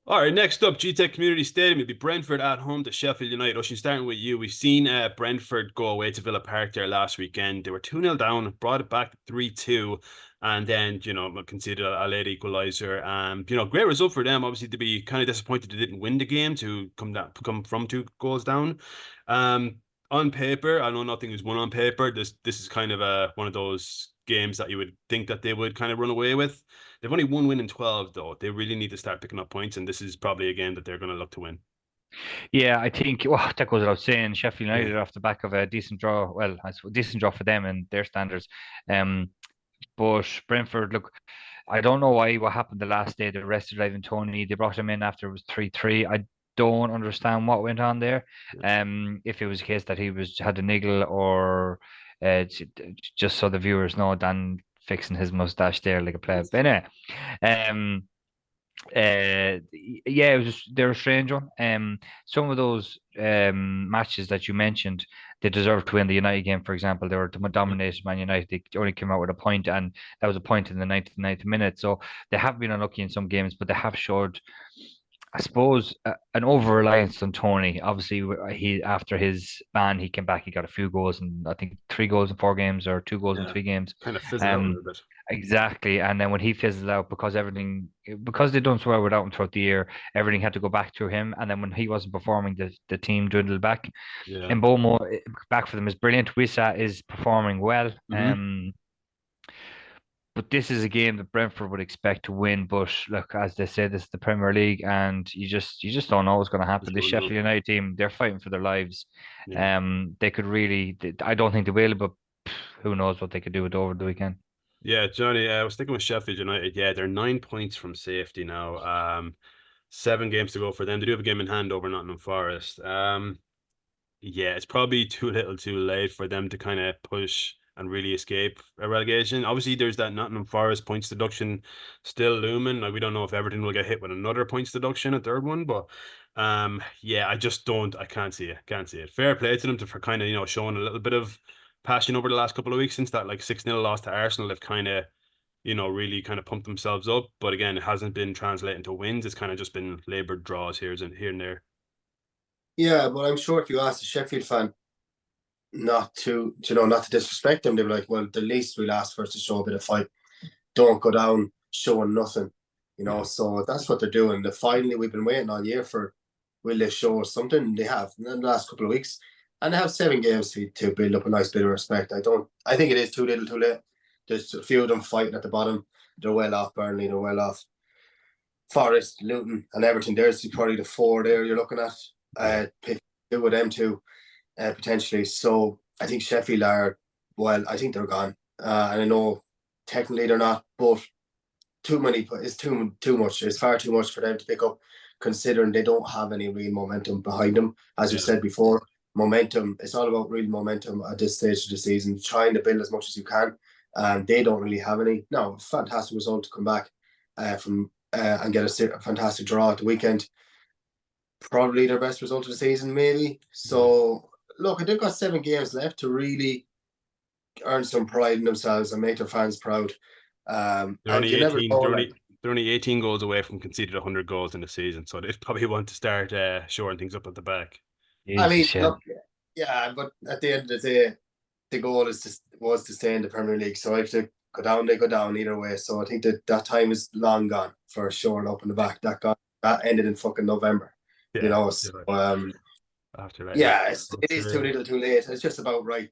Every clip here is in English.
All right, next up, GTEC Community Stadium. It'll be Brentford at home to Sheffield United. Oisin, starting with you. We've seen Brentford go away to Villa Park there last weekend. They were 2-0 down, brought it back to 3-2, and then, conceded a late equaliser. Great result for them. Obviously, to be kind of disappointed they didn't win the game, to come from 2 goals down. On paper, I know nothing is won on paper. This is kind of one of those games that you would think that they would kind of run away with. They've only one win in 12, though. They really need to start picking up points, and this is probably a game that they're going to look to win. Yeah, I think that goes without saying. Sheffield Yeah. United off the back of a decent draw. Well, I suppose decent draw for them and their standards. Um, but Brentford, look, I don't know why what happened the last day. They arrested Ivan Tony. They brought him in after it was 3-3. I don't understand what went on there. If it was a case that he was had a niggle or just so the viewers know, Dan fixing his mustache there like a pleb. But anyway, um, yeah, it was they're a strange one. Some of those matches that you mentioned, they deserved to win. The United game, for example, they were dominated Man United. They only came out with a point, and that was a point in the 99th minute. So they have been unlucky in some games, but they have showed, I suppose, an over reliance on Tony. Obviously, he after his ban, he came back. He got a few goals, and I think 3 goals in 4 games or 2 goals in Yeah. 3 games. Kind of fizzled out a Um, little bit. exactly. And then when he fizzled out, because they done so well without him throughout the year, everything had to go back to him. And then when he wasn't performing, the team dwindled back. Yeah. And Bomo back for them is brilliant. Wissa is performing well. Hmm. But this is a game that Brentford would expect to win. But look, as they say, this is the Premier League, and you just don't know what's going to happen. Just This don't know. Sheffield United team, they're fighting for their lives. Yeah. They could really. I don't think they will, but who knows what they could do with over the weekend. Yeah, Johnny, I was sticking with Sheffield United. Yeah, they're 9 points from safety now. 7 games to go for them. They do have a game in hand over Nottingham Forest. Yeah, it's probably too little too late for them to kind of push and really escape a relegation. Obviously, there's that Nottingham Forest points deduction still looming. Like, we don't know if Everton will get hit with another points deduction, a third one, but yeah, I just don't, I can't see it. Can't see it. Fair play to them for kind of, showing a little bit of passion over the last couple of weeks since that like 6-0 loss to Arsenal. They've kind of, really kind of pumped themselves up. But again, it hasn't been translating to wins. It's kind of just been labored draws here and there. Yeah, but I'm sure if you ask a Sheffield fan not to disrespect them, they'd be like, well, the least we'll ask for is to show a bit of fight. Don't go down showing nothing, Yeah. So that's what they're doing. Finally, we've been waiting all year for, will they show us something? They have in the last couple of weeks. And they have 7 games to build up a nice bit of respect. I think it is too little too late. There's a few of them fighting at the bottom. They're well off Burnley, they're well off Forest, Luton, and Everton. There's probably the four there you're looking at. Yeah. Pick two with them two potentially. So I think Sheffield are, well, I think they're gone. And I know technically they're not, but too many is too much. It's far too much for them to pick up, considering they don't have any real momentum behind them. As we Yeah. said before, momentum. It's all about real momentum at this stage of the season. Trying to build as much as you can, and they don't really have any. No, fantastic result to come back from and get a fantastic draw at the weekend. Probably their best result of the season, maybe. Yeah. So look, they've got 7 games left to really earn some pride in themselves and make their fans proud. They're And only you never 18. know, They're like, only they're only 18 goals away from conceded 100 goals in the season, so they probably want to start shoring things up at the back. I mean, Jesus, yeah. look, yeah, but at the end of the day, the goal was to stay in the Premier League. So if they go down, they go down either way. So I think that time is long gone for shoring up in the back. That ended in fucking November. Yeah, So you're right. After that, yeah. yeah, it But, is too little, too late. It's just about right.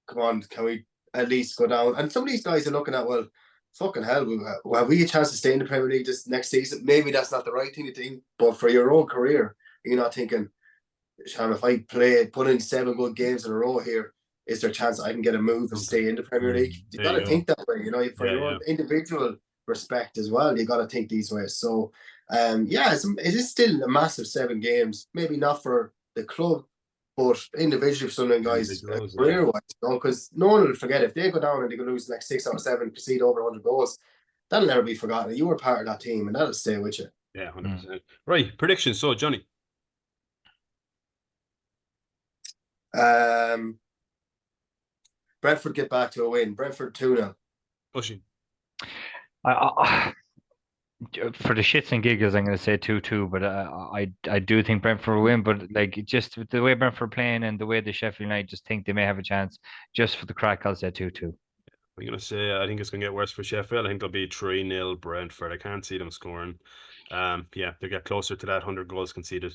Come on, can we at least go down? And some of these guys are looking at, well, fucking hell, have we a chance to stay in the Premier League this next season? Maybe that's not the right thing to think, but for your own career, you're not thinking, Sean, if I put in 7 good games in a row here, is there a chance I can get a move and something. stay in the Premier League? You There got you to go. think that way, for Yeah, your yeah. own individual respect as well. You got to think these ways. So, yeah, it is still a massive 7 games. Maybe not for the club, but individually for some of the guys, Individuals, yeah. career wise, because no one will forget if they go down and they go lose the next 6 or 7, concede over 100 goals. That'll never be forgotten. You were part of that team, and that'll stay with you. Yeah, Mm. 100%. Right, predictions. So, Johnny, Um, Brentford get back to a win. Brentford 2-0. pushing. I For the shits and giggles, I'm going to say 2-2, but I do think Brentford will win. But like just with the way Brentford are playing and the way the Sheffield United just think they may have a chance, just for the crack, I'll say 2-2. I'm gonna say I think it's gonna get worse for Sheffield. I think they'll be 3-0 Brentford. I can't see them scoring. Yeah, they get closer to that 100 goals conceded.